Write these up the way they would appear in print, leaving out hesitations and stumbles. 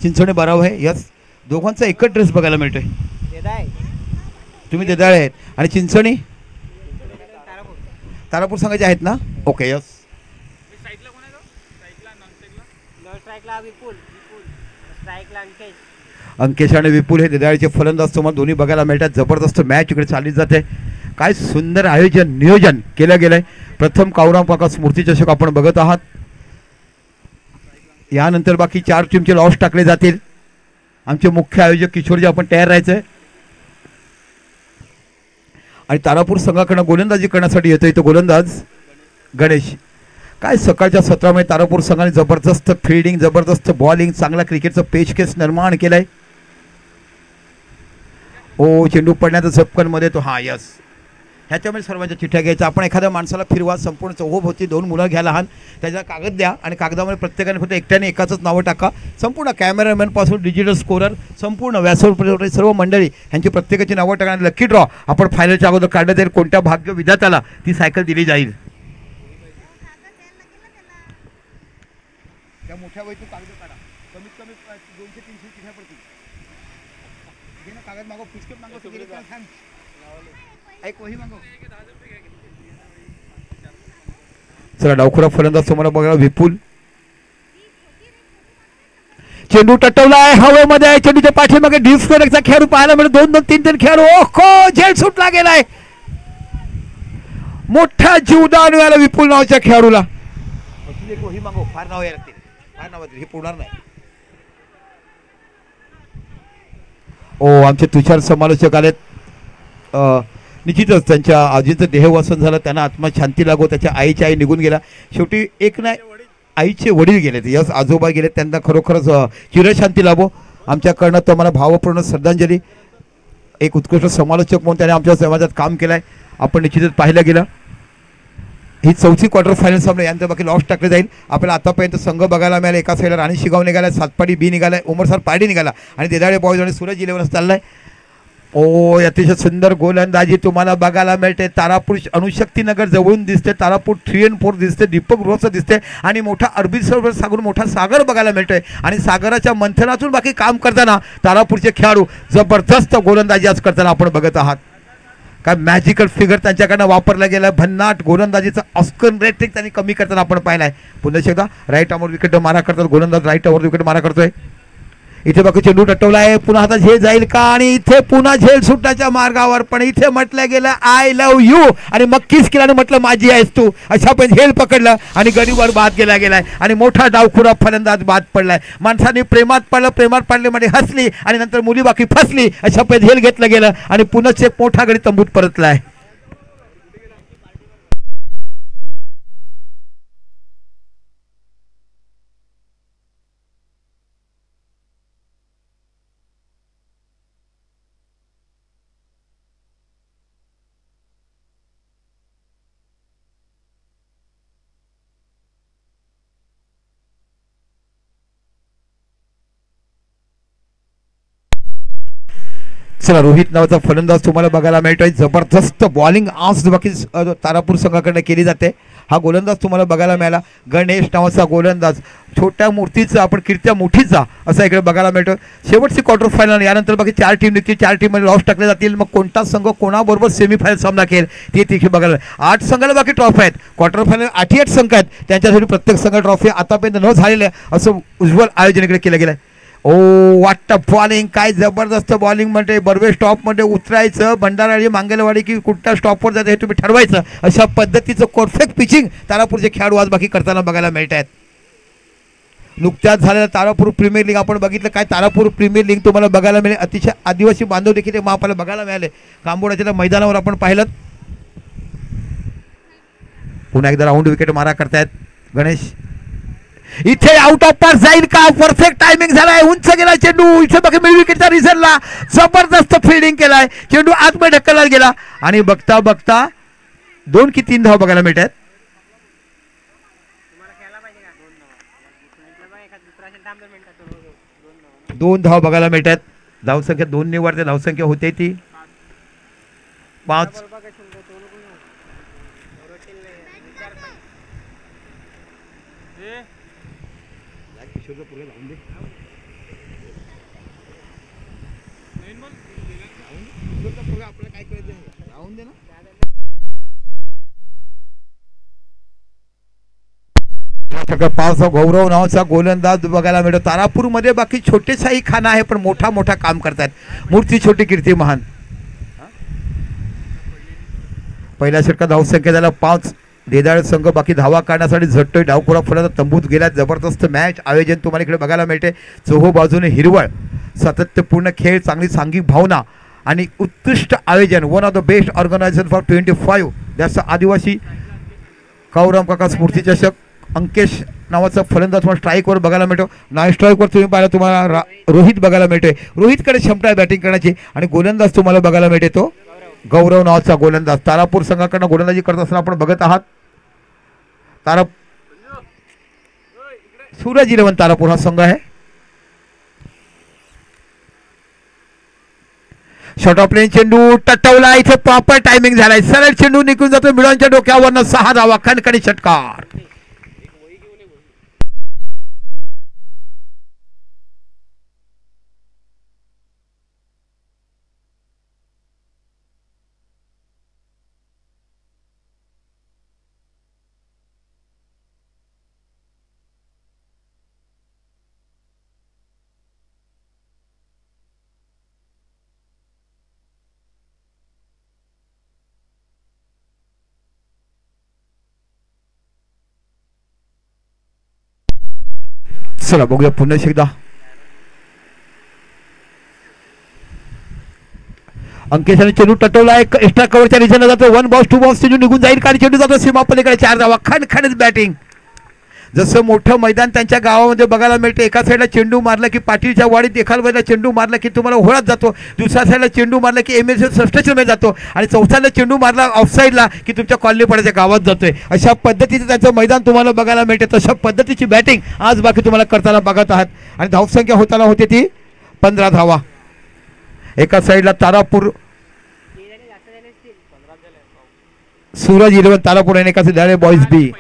चिंचवणे बाराव आहे. यस, दोघांचा एकच ड्रेस बघायला मिळतोय. तुम्ही देदाळे आहेत आणि चिंचवणी तारापूर संघाचे आहेत ना. Okay yes. अंकेश आणि विपुल हे देदाळीचे फलंदाज तुम्हाला दोन्ही बघायला मिळतात. जबरदस्त मॅच इकडे चालली जाते. काय सुंदर आयोजन नियोजन केलं गेलंय. प्रथम कावराम काका स्मृती चषक आपण बघत आहात. यानंतर बाकी 4 टीमचे लॉस टाकले जातील. आमचे मुख्य आयोजक किशोरजी आपण तयार राहायचंय. आणि तारापूर संघाकडनं गोलंदाजी करण्यासाठी येतोय तो गोलंदाज गणेश. काय सकाळच्या सत्रामध्ये तारापूर संघाने जबरदस्त फिल्डिंग, जबरदस्त बॉलिंग, चांगला क्रिकेटचं पेचकेस निर्माण केलंय. ओ चेंडू पडण्याचा झपकनमध्ये तो हा यस. ह्याच्यामध्ये सर्वांच्या चिठ्ठ्या घ्यायच्या. आपण एखाद्या माणसाला फिरवा, संपूर्ण चौहोभोवती 2 मुलं घ्या लहान, त्याचा कागद द्या आणि कागदामध्ये प्रत्येकाने फक्त एकट्याने एकाच नावं टाका. संपूर्ण कॅमेरामॅनपासून डिजिटल स्कोरर, संपूर्ण व्यासपीठावर सर्व मंडळी ह्यांची प्रत्येकाची नावं टाका. आणि लकी ड्रॉ आपण फायनलच्या अगोदर काढण्यात येईल. कोणत्या भाग्य विधात्याला ती सायकल दिली जाईल. त्या मोठ्या वहीतून कागद काढा. कमीत कमी 200-300 चिठ्ठ्या पडतील. कागद मागव, पुष्कळ मागव, एक वही मागव. चला डावखुरा फलंदाज तुम्हाला बघा विपुल. चेंडू टटवलाय हवेमध्ये आहे. चेंडूच्या पाठीमागे डिस्कनेक्टचा खेळाडू पाहायला मिळतो. 2-2-3-3 खेळाडू. ओहो झेल सुटला गेलाय. मोठा जीवदान मिळाला विपुल नावाच्या खेळाडूला. एक वही मागव. फार नाव यायला लागतील. फार नाव हे पुरणार नाही. ओ आमचे तुषार समालोचक आलेत. निश्चितच त्यांच्या आजीचं देहवासन झालं. त्यांना आत्मा शांती लागो. त्याच्या आईच्या आई निघून गेला. शेवटी एक नाही आईचे वडील गेलेत. यस आजोबा गेलेत. त्यांना खरोखरच चिरशांती लाभो. आमच्याकडनं तुम्हाला भावपूर्ण श्रद्धांजली. एक उत्कृष्ट समालोचक म्हणून त्याने आमच्या समाजात काम केलंय. आपण निश्चितच पाहिलं गेलं. ही 4थी क्वार्टर फायनल सामने यानंतर बाकी लॉस टाकले जाईल. आपल्याला आतापर्यंत संघ बघायला मिळाला. एका साईडला राणी शिगाव निघाला, सातपाडी बी निघालाय, उमरसार पारडी निघाला आणि देदाळे बॉयज आणि सूरज 11 चाललाय. ओ अतिशय सुंदर गोलंदाजी तुम्हाला बघायला मिळते. तारापूर अणुशक्तीनगर जवळून दिसते. तारापूर 3-4 दिसते. दीपक गृहचं दिसते आणि मोठा अरबी सरोवर सागर, मोठा सागर बघायला मिळतोय. आणि सागराच्या मंथनातून बाकी काम करताना तारापूरचे खेळाडू जबरदस्त गोलंदाजी आज करताना आपण बघत आहात. काय मॅजिकल फिगर त्यांच्याकडनं वापरला गेला. भन्नाट गोलंदाजीचा ऑस्कर रेटिंग त्यांनी कमी करताना आपण पाहिलाय. पुन्हा एकदा राईट आमवर विकेट मारा करतात गोलंदाज. राईट आमवर विकेट मारा करतोय. इथे बाकी चेंडू टटवला आहे. पुन्हा आता झेल जाईल का. आणि इथे पुन्हा झेल सुटण्याच्या मार्गावर. पण इथे म्हटलं गेलं आय लव्ह यू आणि मग किस केल्याने म्हटलं माझी आहेस तू. अशा पण झेल पकडलं आणि गडीवर बाद केला गेलाय. आणि मोठा डावखुरा फलंदाज बाद पडलाय. माणसाने प्रेमात पडलं, प्रेमात पडल्यामध्ये हसली आणि नंतर मुली बाकी फसली. अशा पण झेल घेतलं गेलं आणि पुन्हा एक मोठा गडी तंबूत परतलाय. चला रोहित नावाचा फलंदाज तुम्हाला बघायला मिळतोय. जबरदस्त बॉलिंग आज बाकी तारापूर संघाकडनं केली जाते. हा गोलंदाज तुम्हाला बघायला मिळाला. गणेश नावाचा गोलंदाज छोट्या मूर्तीचा आपण कीर्त्या मोठीचा असा इकडे बघायला मिळतो. शेवटची क्वार्टर फायनल यानंतर बाकी 4 टीम निघतील. 4 टीममध्ये लॉस टाकले जातील. मग कोणता संघ कोणाबरोबर सेमीफायनल सामना खेळ ते तिथे बघायला. 8 संघाला बाकी ट्रॉफी आहेत. क्वार्टर फायनल 8 संघ आहेत. त्यांच्यासाठी प्रत्येक संघ ट्रॉफी आतापर्यंत न झालेल्या असं उज्ज्वल आयोजन इकडे केलं गेलं आहे. ओ वाटतं बॉलिंग काय जबरदस्त बॉलिंग म्हणते. बर्वे स्टॉपमध्ये उतरायचं, भंडाराळी मांगेलवाडी की कुठल्या स्टॉपवर जायचं हे तुम्ही ठरवायचं. अशा पद्धतीचं परफेक्ट पिचिंग तारापूरचे खेळाडू आज बाकी करताना बघायला मिळत आहेत. नुकत्याच झालेल्या तारापूर प्रीमियर लीग आपण बघितलं. काय तारापूर प्रीमियर लीग तुम्हाला बघायला मिळेल. अतिशय आदिवासी बांधव देखील मग आपल्याला बघायला मिळाले. कांबोड्याच्या मैदानावर आपण पाहिलं. पुन्हा एकदा राऊंड विकेट मारा करतायत गणेश. इथे आउट ऑफ पास जाईल का. परफेक्ट टायमिंग झालाय. उंच गेला चेंडू. इथे बघा मिड विकेटचा रिझल्टला जबरदस्त फिल्डिंग केलाय. चेंडू आतमध्ये ढकलला गेला आणि बघता बघता 2 की 3 धाव बघायला मिळतात. 2 धाव बघायला मिळतात. धावसंख्या 2 निवडते. धावसंख्या होते ती 5. पावसा गौरव नावाचा गोलंदाज बघायला मिळतो. तारापूरमध्ये बाकी छोटेसाही खाना आहे पण मोठा मोठा काम करतात. मूर्ती छोटी कीर्ती महान. पहिल्या षटकात धावसंख्या झाला 5. देदाळ संघ बाकी धावा काढण्यासाठी झटतोय. डावखुरा फुलाचा तंबूत गेला. जबरदस्त मॅच आयोजन तुम्हाला इकडे बघायला मिळते. चोहो बाजूने हिरवळ, सातत्यपूर्ण खेळ, चांगली सांघिक भावना आणि उत्कृष्ट आयोजन. One of the best organization for 25. जास्त आदिवासी काऊराम काका स्मृती चषक. अंकेश नावाचा फलंदाज तुम्हाला स्ट्राईकवर बघायला मिळतो. नॉन स्ट्राईकवर तुम्ही पाहिलं तुम्हाला रोहित बघायला मिळतोय. रोहितकडे क्षमता आहे बॅटिंग करण्याची आणि गोलंदाज तुम्हाला बघायला मिळते तो गौरव नावाचा गोलंदाज. तारापूर संघाकडनं गोलंदाजी करत असताना आपण बघत आहात. सूरज 11 तारापूर हा संघ आहे. शॉर्ट ऑफ प्लेन चेंडू टटवला. इथे प्रॉपर टायमिंग झालाय. सरळ चेंडू निघून जातो मिळांच्या डोक्यावरनं. 6 धावा. खणखणी षटकार. चला बघूया पुन्हा एकदा. अंकेशाने चेंडू टटवला. एक एक्स्ट्रा कव्हरच्या रिजनला जातो. 1 बॉल 2 बॉल्स चेंडू निघून जाईल. आणि चेंडू जातो सीमापलीकडे. 4 धावा. खणखणीत बॅटिंग. जसं मोठं मैदान त्यांच्या गावामध्ये बघायला मिळते. एका साईडला चेंडू मारला की पाटीलच्या वाडीत, एका बाजूला चेंडू मारला की तुम्हाला होळात जातो, दुसऱ्या साईडला चेंडू मारला की एमएस सबस्टेशनमध्ये जातो आणि चौथ्याला चेंडू मारला ऑफसाईडला की तुमच्या कॉलनीपाड्याच्या गावात जातोय. अशा पद्धतीचं त्यांचं मैदान तुम्हाला बघायला मिळते. तशा पद्धतीची बॅटिंग आज बाकी तुम्हाला करताना बघत आहात. आणि धावसंख्या होताना होते ती 15 धावा. एका साईडला तारापूर सूरज 11 तारापूर आणि एका साईडला बॉईज बी.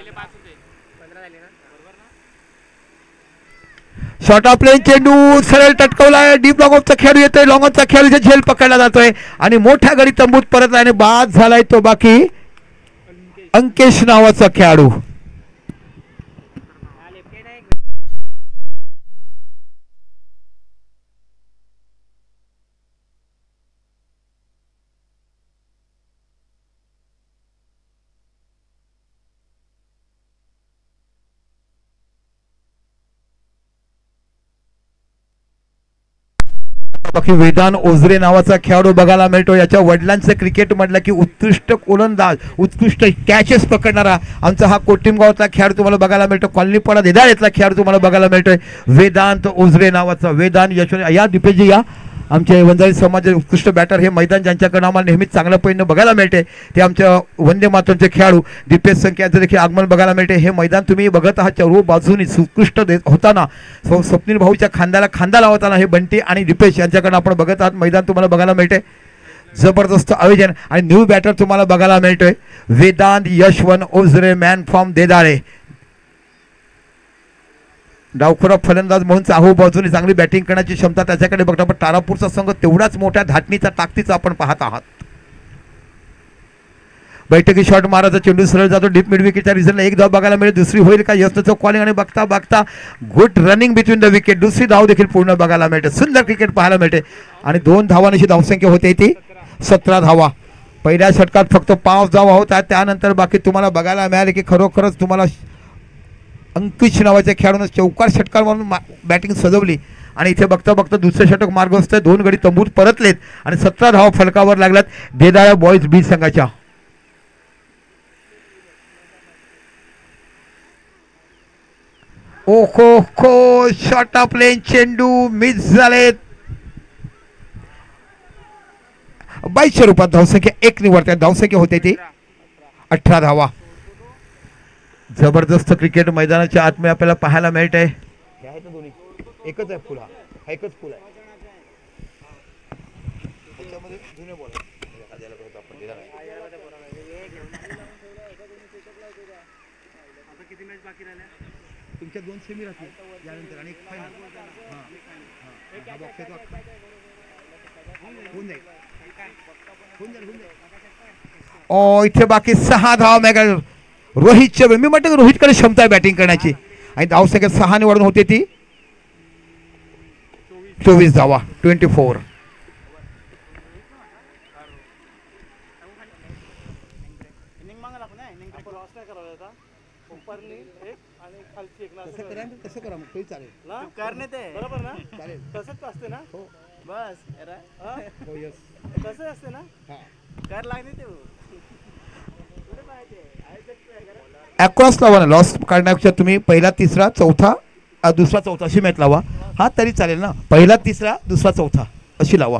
शॉर्ट ऑफ प्लेन चेंडू सरळ टटकवलाय. डीप लॉंग ऑफचा खेळाडू येतोय. लॉंग ऑफचा खेळाडूचा झेल पकडला जातोय आणि मोठ्या गडी तंबूत परत आणि बाद झालाय तो बाकी अंकेश नावाचा खेळाडू. बाकी वेदान ओझरे नावाचा खेळाडू बघायला मिळतो. याच्या वडिलांचं क्रिकेट म्हटलं की उत्कृष्ट गोलंदाज, उत्कृष्ट कॅचेस पकडणारा आमचा हा कोटिमगावचा खेळाडू तुम्हाला बघायला मिळतो. कॉलनीपाडा देदाळ येथला खेळाडू तुम्हाला बघायला मिळतोय वेदांत ओझरे नावाचा. वेदांत यशवंत या दीपेजी या आमच्या वंजारी समाजाचे उत्कृष्ट बॅटर. हे मैदान ज्यांच्याकडे आम्हाला नेहमीच चांगल्या पद्धतीने बघायला मिळते ते आमच्या वंदे मातरमचे खेळाडू दीपेश संख्याचं देखील आगमन बघायला मिळते. हे मैदान तुम्ही बघत आहात सर्व बाजूनी उत्कृष्ट होताना स्वप्नील भाऊच्या खांद्याला खांदा लावताना हे बंटी आणि दीपेश यांच्याकडे आपण बघत आहात. मैदान तुम्हाला बघायला मिळते. जबरदस्त आयोजन आणि न्यू बॅटर तुम्हाला बघायला मिळतोय वेदांत यशवंत ओझरे, मॅन फ्रॉम देदाळे. डावखुरा फलंदाज म्हणून चाहू बाजूने चांगली बॅटिंग करण्याची क्षमता त्याच्याकडे बघता. पण तारापूरचा संघ तेवढाच मोठ्या धाटणीचा ताकदीचा आपण पाहत आहात. बैठकी शॉट मारायचा चेंडू सरळ जातो डीप मिड विकेटच्या रिझनला. एक धाव बघायला मिळेल. दुसरी होईल का यशचं कॉलिंग आणि बघता बघता good running between the wicket. दुसरी धाव देखील पूर्ण बघायला मिळते. सुंदर क्रिकेट पाहायला मिळते आणि 2 धावांची धावसंख्या होते ती 17 धावा. पहिल्या षटकात फक्त 5 धावा होतात. त्यानंतर बाकी तुम्हाला बघायला मिळाले की खरोखरच तुम्हाला अंकिश नावाच्या खेळाडूने चौकार षटकार म्हणून बॅटिंग सजवली आणि इथे बघता बघता दुसरे षटक मार्गस्थ. 2 गडी तंबूत परतलेत आणि 17 धावा फलकावर लागल्यात देदाळा बॉईज बी संघाच्या. ओहो खो शॉर्ट ऑफ प्लेन चेंडू मिस झालेत. 22च्या रूपात धावसंख्या 1 निवडते. धावसंख्या होते ती 18 धावा. जबरदस्त क्रिकेट मैदानाच्या आतमध्ये आपल्याला पाहायला मिळत आहे. एकच आहे फुल. हा एकच फुल आहे. तुमच्या 2 सेमी राहतील यानंतर आणि एक फायनल. होऊन जाईल. इथे बाकी 6 धावा मेघाल रोहितच्या. मी म्हटलं की रोहितकडे क्षमता आहे बॅटिंग करण्याची आणि धावसंख्या 6 निवडून होते ती 24 धावा 24. अक्रॉस लावा ना, लॉस काढण्यापेक्षा तुम्ही पहिला तिसरा चौथा दुसरा चौथा अशी मॅच लावा. हा तरी चालेल ना, पहिला तिसरा दुसरा चौथा अशी लावा.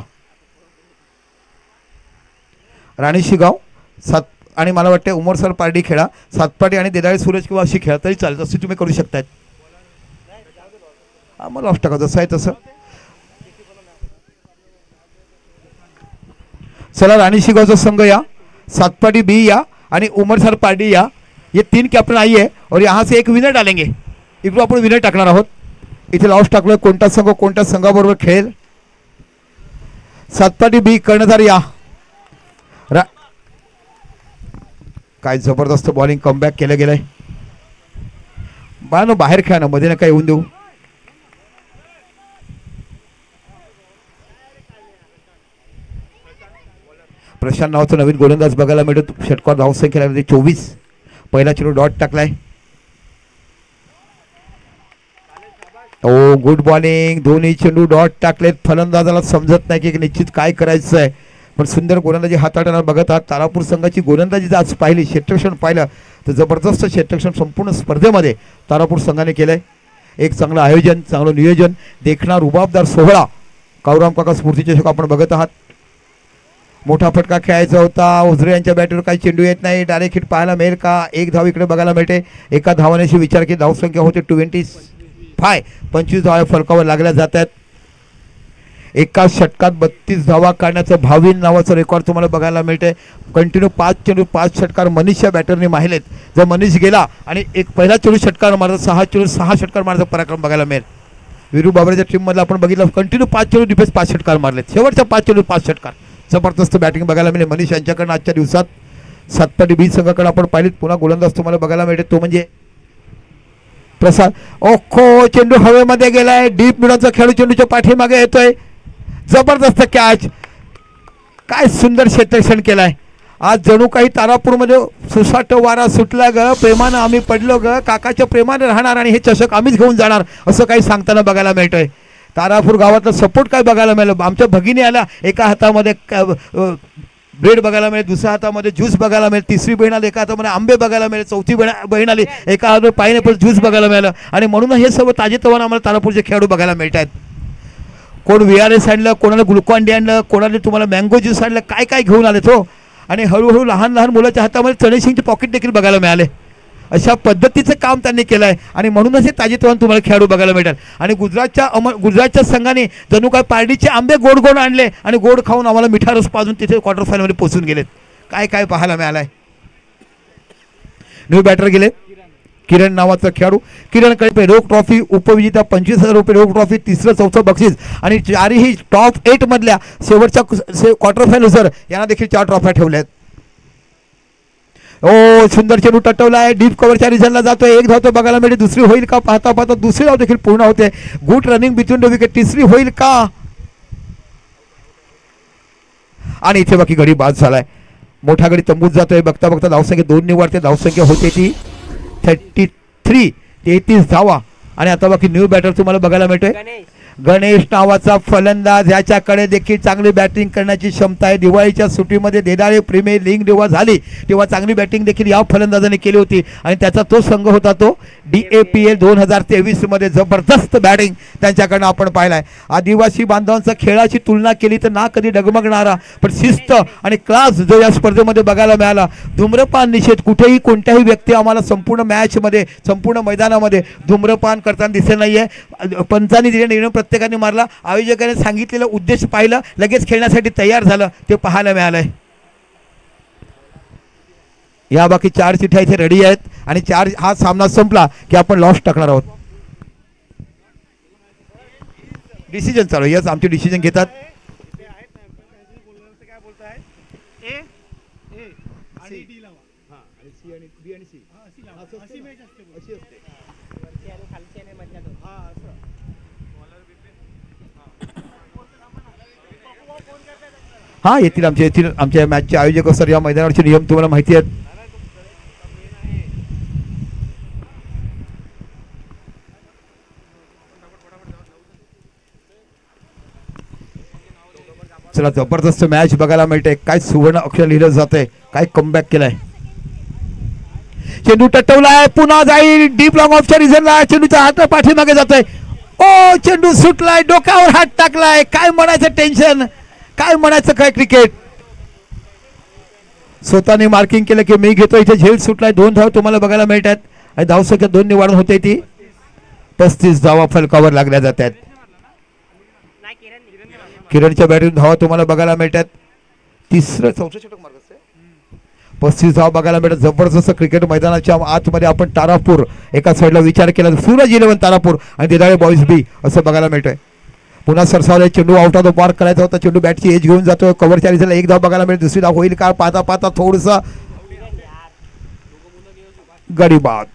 राणी शिगाव 7 आणि मला वाटते उमरसर पार्टी खेळा, सातपाटी आणि देदाळे सूरज किंवा अशी खेळा तरी चालेल. तशी तुम्ही करू शकताय. हा मग लॉस टाका जसं आहे तसं. चला राणी शिगावचा संघ या, सातपाटी बी या आणि उमरसर पार्टी या. ये 3 कॅप्टन आई है और यहाँ से एक विनर डालेंगे. इकडून आपण विनर टाकणार आहोत. इथे लॉस टाकलोय कोणता संघ कोणत्या संघाबरोबर खेळेल. सातपाटी बी कर्णधार या. काय जबरदस्त बॉलिंग कमबॅक केलं गेलंय. बाळांनो बाहेर खेळा ना, मध्ये नका येऊन देऊ. प्रशांत नावाचा नवीन गोलंदाज बघायला मिळतो. षटकार धावसंख्या 24. पहिला चेंडू डॉट टाकलाय. Good bowling. दोन्ही चेंडू डॉट टाकलेत. फलंदाजाला समजत नाही की निश्चित काय करायचं आहे, पण सुंदर गोलंदाजी हाताळताना बघत आहात. तारापूर संघाची गोलंदाजी आज पाहिली, क्षेत्ररक्षण पाहिलं तर जबरदस्त क्षेत्ररक्षण संपूर्ण स्पर्धेमध्ये तारापूर संघाने केलंय. एक चांगलं आयोजन, चांगलं नियोजन, देखणार रुबाबदार सोहळा कावराम काका स्फूर्ती चषक आपण बघत आहात. मोठा फटका खेळायचा होता. उजरे यांच्या बॅटवर काही चेंडू येत नाही. डायरेक्ट हिट पाहायला मिळेल का. एक धाव इकडे बघायला मिळते. एका धावानेशी विचार की धावसंख्या होते 25. 25 धावा फलकावर लागल्या जात आहेत. एका षटकात 32 धावा काढण्याचं भाविन नावाचं रेकॉर्ड तुम्हाला बघायला मिळते. कंटिन्यू 5 चेंडू 5 षटकार मनीषच्या बॅटरने माहिलेत. जर मनीष गेला आणि एक पहिला चेंडू षटकार मारला, 6 चेंडू 6 षटकार मारण्याचा पराक्रम बघायला मिळेल. वीरू बाबरेच्या टीममधला आपण बघितलं कंटिन्यू 5 चेंडू डिफेन्स 5 षटकार मारलेत. शेवटच्या 5 चेंडू 5 षटकार. जबरदस्त बॅटिंग बघायला मिळेल मनीष यांच्याकडनं आजच्या दिवसात. सातपाटी बी संघाकडे आपण पाहिलीत. पुन्हा गोलंदाज तुम्हाला बघायला मिळते तो म्हणजे प्रसाद. ओखो चेंडू हवेमध्ये गेलाय. डीप मिडलचा खेळू चेंडूच्या पाठीमागे येतोय. जबरदस्त कॅच. काय सुंदर क्षेत्ररक्षण केलाय. आज जणू काही तारापूरमध्ये सुसाट वारा सुटला ग. प्रेमानं आम्ही पडलो ग. काकाच्या प्रेमाने राहणार आणि हे चषक आम्हीच घेऊन जाणार असं काही सांगताना बघायला मिळतंय. तारापूर गावातला सपोर्ट काय बघायला मिळालं. आमच्या भगिनी आल्या. एका हातामध्ये ब्रेड बघायला मिळेल, दुसऱ्या हातामध्ये ज्यूस बघायला मिळेल, तिसरी बहीण आली एका हातामध्ये आंबे बघायला मिळेल, चौथी बहीण आली एका हातामध्ये पायनॅपल ज्यूस बघायला मिळालं. आणि म्हणून हे सर्व ताजेतवानं आम्हाला तारापूरचे खेळाडू बघायला मिळत आहेत. कोण VRS आणलं, कोणाला ग्लुकॉन डी आणलं, कोणाला तुम्हाला मँगो ज्यूस आणलं, काय काय घेऊन आले तो. आणि हळूहळू लहान लहान मुलाच्या हातामध्ये चणेसिंगचे पॉकेट देखील बघायला मिळाले. अशा पद्धतीचं काम त्यांनी केलं आहे आणि म्हणूनच हे ताजेतवान तुम्हाला खेळाडू बघायला मिळतात. आणि गुजरातच्या संघाने जणू काय पार्टीचे आंबे गोड गोड आणले आणि गोड खाऊन आम्हाला मिठा रस पाजून तिथे क्वार्टर फायनलमध्ये पोहोचून गेलेत. काय काय पाहायला मिळालं आहे. न्यू बॅटर गेले किरण नावाचा खेळाडू. किरणकडे रोख ट्रॉफी उपविजेता 25,000 रुपये रोख ट्रॉफी, तिसरं चौथं बक्षीस आणि चारही टॉप 8 मधल्या शेवटच्या क्वार्टर फायनलसर यांना देखील 4 ट्रॉफ्या ठेवल्या आहेत. सुंदर चेंडू टटवला आहे. डीप कव्हरच्या रिझनला जातोय. एक धाव तो बघायला मिळते. दुसरी होईल का. पाहता पाहता दुसरी धाव देखील पूर्ण होते. Good running between the wicket. तिसरी होईल का. आणि इथे बाकी गडी बाद झालाय. मोठा गडी तंबूत जातोय. बघता बघता धावसंख्या 2 निवडते. धावसंख्या होते ती 33. 33 धावा. आणि आता बाकी न्यू बॅटर तुम्हाला बघायला मिळतोय. गणेश नावाचा फलंदाज. याच्याकडे देखील चांगली बॅटिंग करण्याची क्षमता आहे. दिवाळीच्या सुट्टीमध्ये देदाळे प्रीमियर लीग जेव्हा झाली तेव्हा चांगली बॅटिंग देखील या फलंदाजाने केली होती आणि त्याचा तो संघ होता तो DAPL 2023 मध्ये. जबरदस्त बॅटिंग त्यांच्याकडनं आपण पाहिलाय. आदिवासी बांधवांचा खेळाची तुलना केली तर ना कधी डगमगणारा पण शिस्त आणि क्लास जो या स्पर्धेमध्ये बघायला मिळाला. धूम्रपान निषेध. कुठेही कोणत्याही व्यक्ती आम्हाला संपूर्ण मॅचमध्ये संपूर्ण मैदानामध्ये धूम्रपान करताना दिसत नाहीये. पंचांनी दिलेला निर्णय प्रत्येकाने मारला. आयोजकाने सांगितलेलं उद्देश पाहिलं, लगेच खेळण्यासाठी तयार झालं, ते पाहायला मिळालंय. या बाकी 4 चिठ्ठ्या इथे रेडी आहेत आणि 4 हा सामना संपला की आपण लॉस टाकणार आहोत. डिसिजन चालू. यस आमचे डिसिजन घेतात. सी हां आणि सी आणि बी आणि सी अशी मॅच असते अशी असते वरची आणि खालची आणि मधल्या दोन. हां असं हां येतील आमच्या मॅचचे आयोजक सर. या मैदानावरचे नियम तुम्हाला माहिती आहेत. चला जबरदस्त मॅच बघायला मिळते. काय सुवर्ण अक्षर लिहिलं जातंय. काय कमबॅक केलाय. चेंडू टटवलाय. पुन्हा जाईल डीप लॉंग ऑफच्या रिझनला. चेंडूचा हात पाठीमागे जातोय. ओ चेंडू सुटलाय. डोक्यावर हात टाकलाय. काय म्हणायचं टेन्शन. काय म्हणायचं काय क्रिकेट. स्वतःने मार्किंग केलं की मी घेतो. इथे झेल सुटलाय. 2 धाव तुम्हाला बघायला मिळतात आणि धावसंख्या 2 ने वाढून होते. ती 35 धावा फलकावर लागल्या जातात. किरणच्या बॅटरीत धावा तुम्हाला बघायला मिळतात. तिसरं चौथं षटक मार्ग 35 धावा बघायला मिळतात. जबरदस्त क्रिकेट मैदानाच्या आतमध्ये आपण तारापूर एका साईडला विचार केला सूरज 11 तारापूर आणि देदाळे बॉईज बी असं बघायला मिळतंय. पुन्हा सरसावले. चेंडू आउट ऑफ द पार्क करायचा होता. चेंडू बॅटची एज घेऊन जातोय. कव्हरच्या रिझनला 1 धाव बघायला मिळते. दुसरी धाव होईल का पाहता पाहता थोडंसं गडी बाद.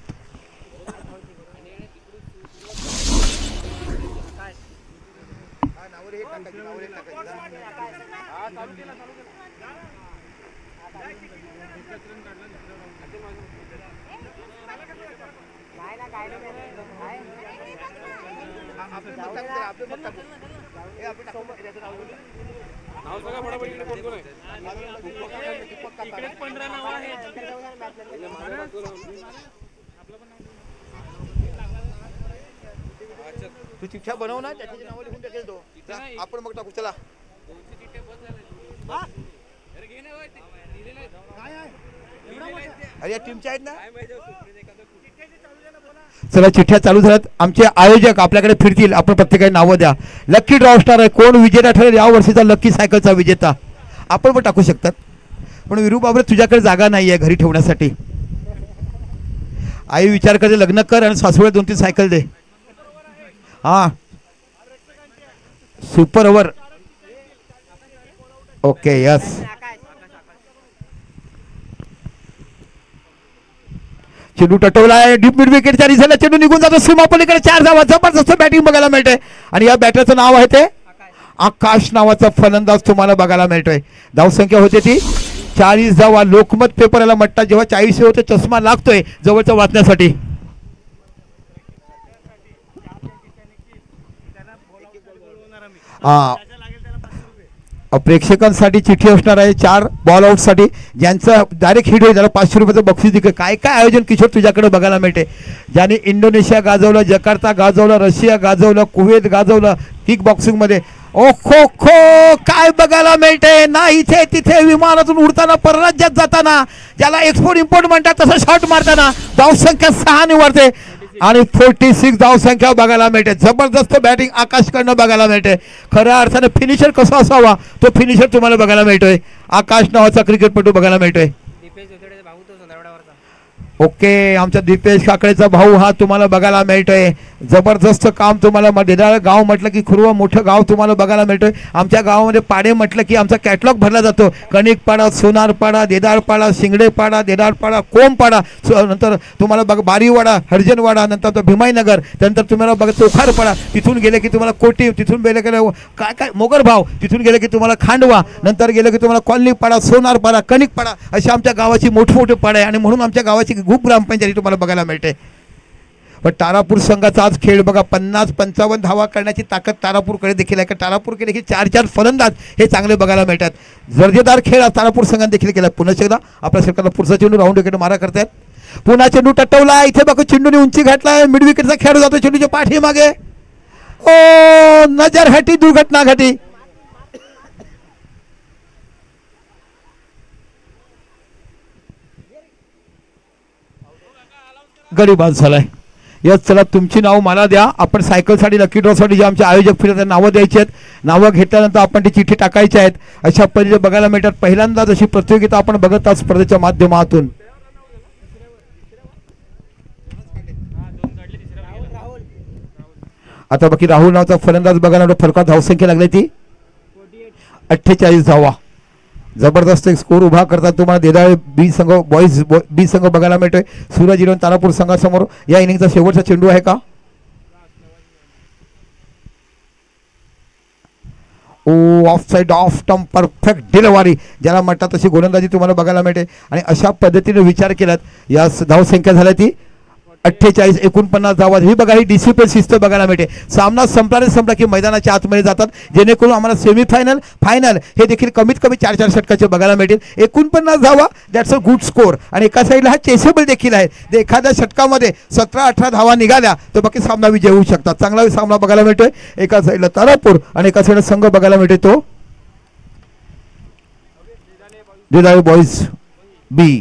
तू चिठ्ठ्या बनव ना. त्याची नावं लिहून टाकेल तो. आपण मग टाकू. चला अरे या टीमच्या आहेत ना. चला चिठ्ठ्या चालू झाल्यात. आमचे आयोजक आपल्याकडे फिरतील. आपण प्रत्येकाने नावं द्या. लकी ड्रॉ स्टार आहे. कोण विजेता ठरेल या वर्षीचा लकी सायकलचा विजेता आपण पण टाकू शकतात. पण विरू बाबरे तुझ्याकडे जागा नाही आहे घरी ठेवण्यासाठी. आई विचार करते लग्न कर आणि सासूला 2-3 सायकल दे. हां सुपर ओव्हर. Okay yes. चेंडू टटवलाय. डीप मिड विकेटच्या रिझनला चेंडू निघून जातो. सीमापलीकडे 4 धावा. जबरदस्त बॅटिंग बघायला मिळते आणि या बॅटरचं नाव आहे ते आकाश नावाचा फलंदाज तुम्हाला बघायला मिळतोय. धावसंख्या होते ती 40 धावा. लोकमत पेपरला म्हटतात जेव्हा 40 होते चष्मा लागतोय जवळचं वाचण्यासाठी. प्रेक्षकांसाठी चिठ्ठी असणार आहे 4 बॉल आउट साठी. ज्यांचा डायरेक्ट हिट होईल त्याला 500 रुपयाचं बक्षीस दिलं. काय काय आयोजन किशोर तुझ्याकडे बघायला मिळते. ज्याने इंडोनेशिया गाजवलं, जकार्ता गाजवलं, रशिया गाजवलं, कुवेत गाजवलं किक बॉक्सिंग मध्ये. ओ खो खो काय बघायला मिळते ना. इथे तिथे विमानातून उडताना परराज्यात जाताना ज्याला एक्सपोर्ट इम्पोर्ट म्हणतात तसं शॉट मारताना धावसंख्या 6 निवडते आणि 46 धावसंख्या बघायला मिळते. जबरदस्त बॅटिंग आकाशकडनं बघायला मिळते. खऱ्या अर्थाने फिनिशर कसा असावा तो फिनिशर तुम्हाला बघायला मिळतोय. आकाश नावाचा क्रिकेटपटू बघायला मिळतोय. ओके आमचा दीपेश काकडेचा भाऊ हा तुम्हाला बघायला मिळतोय. जबरदस्त काम तुम्हाला. देदाळ गाव म्हटलं की खुरवा मोठं गाव तुम्हाला बघायला मिळतोय. आमच्या गावामध्ये पाडे म्हटलं की आमचा कॅटलॉग भरला जातो. कणिकपाडा, सोनारपाडा, देदाळपाडा, शिंगडेपाडा, देदाळपाडा, कोमपाडा, नंतर तुम्हाला बघा बारीवाडा, हरजनवाडा, नंतर भीमाईनगर, त्यानंतर तुम्हाला बघा चोखारपाडा. तिथून गेले की तुम्हाला कोटी, तिथून गेले की काय काय मोगरभाव, तिथून गेले की तुम्हाला खांडवा, नंतर गेलं की तुम्हाला कॉलनीपाडा, सोनारपाडा, कणिकपाडा अशी आमच्या गावाची मोठमोठे पाडे आहे आणि म्हणून आमच्या गावाची खूप ग्रामपंचायती तुम्हाला बघायला मिळते. पण तारापूर संघाचा आज खेळ बघा 50-55 धावा करण्याची ताकद तारापूरकडे देखील आहे. तारापूरकडे देखील 4-4 फलंदाज हे चांगले बघायला मिळतात. दर्जेदार खेळ तारापूर संघाने देखील केला. पुन्हा एकदा आपल्या सरकारला पुढचा चेंडू राऊंड विकेट मारा करतात. पुन्हा चेंडू टटवला. इथे बघा चेंडूने उंची घातलाय. मिड विकेटचा खेळ जातो चेंडूच्या पाठीमागे. ओ नजर हटी, दुर्घटना घटी. गडी बाद झालाय. यस चला तुमची नाव मला द्या. आपण सायकलसाठी लकी ड्रॉसाठी जे आमचे आयोजक फिरतात नावं द्यायची आहेत. नावं घेतल्यानंतर आपण ती चिठ्ठी टाकायची आहेत. अशा पद्धतीने बघायला मिळतात. पहिल्यांदाच अशी प्रतियोगिता आपण बघत आहोत स्पर्धेच्या माध्यमातून. आता बाकी राहुल नावाचा फलंदाज बघायला फलकात धावसंख्या लागली ती 48 धावा. जबरदस्त एक स्कोर उभा करतात तुम्हाला देदाळे बी संघ बॉईज बी संघ बघायला मिळतोय. सूरज इलेव्हन तानापूर संघासमोर या इनिंगचा शेवटचा चेंडू आहे का? ओ off side off stump perfect delivery ज्याला म्हणतात तशी गोलंदाजी तुम्हाला बघायला मिळते. आणि अशा पद्धतीने विचार केलात या धावसंख्या झाल्या ती 48 49 धावा. ही बघा ही डिसिप्लिन शिस्त बघायला मिळते. सामना संपला की मैदानाच्या आतमध्ये जातात जेणेकरून आम्हाला सेमीफायनल फायनल हे देखील कमीत कमी 4-4 षटकाचे बघायला मिळतील. 49 धावा दॅट्स अ गुड स्कोर. आणि एका साईडला हा चेसेबल देखील आहे. ते एखाद्या षटकामध्ये 17-18 धावा निघाल्या तर बाकी सामना विजय होऊ शकतात. चांगला सामना बघायला मिळतोय. एका साईडला तारापूर आणि एका साईडला संघ बघायला मिळतोय तो देदाळे बॉईज बी.